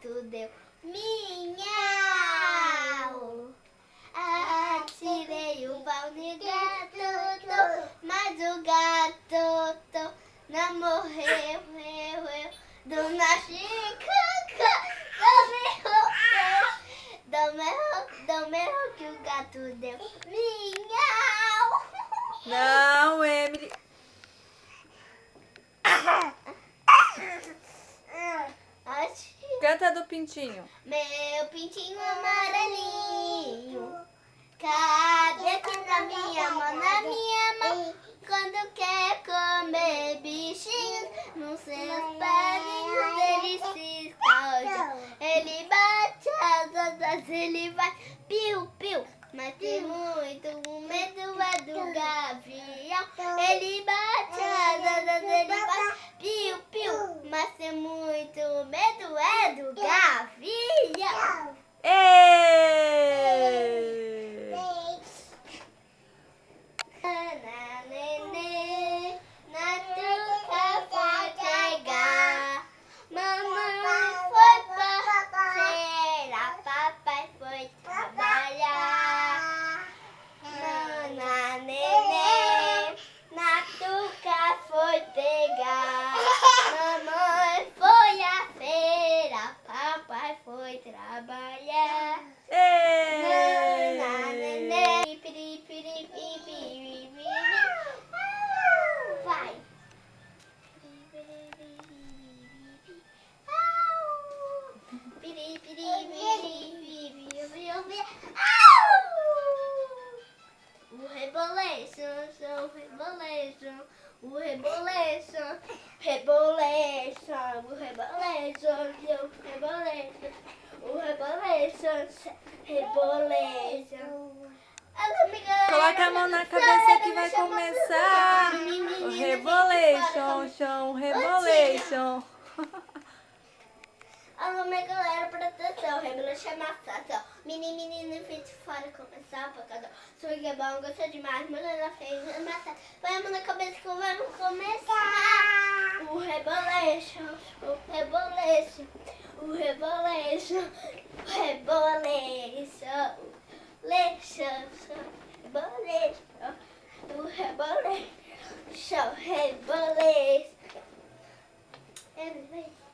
gato deu miau. Atirei o pau no gato, mas o gato não morreu, Dona Chica, dormiu que o gato deu miau. Não, Emily. Canta do pintinho. Meu pintinho amarelinho, cabe aqui na minha mão, quando quer comer bichinhos, nos seus pezinhos ele se esconde. Ele bate as asas, ele vai piu-piu, mas tem muito medo é do gavião. Ele bate as asas, ele vai piu-piu, mas tem muito medo é do gavião. Ê! Ana nenê, na tuca foi pegar, mamãe foi passear, papai foi trabalhar. Ana nenê, na tuca foi pegar, mamãe foi à feira, papai foi trabalhar. Ana nenê, vai. O rebolation, o rebolation, Coloca a mão na cabeça que vai começar o rebolation, chão, rebolation. Alô, minha galera, proteção, rebolation é massação. Menino, feito fora, começar por causa. Sou que é bom, gostou demais, mas ela fez é massa. Põe a mão na cabeça que vamos começar. O rebolation, o rebolation, o rebolation, o rebolation, rebolation, o rebolation, rebolation.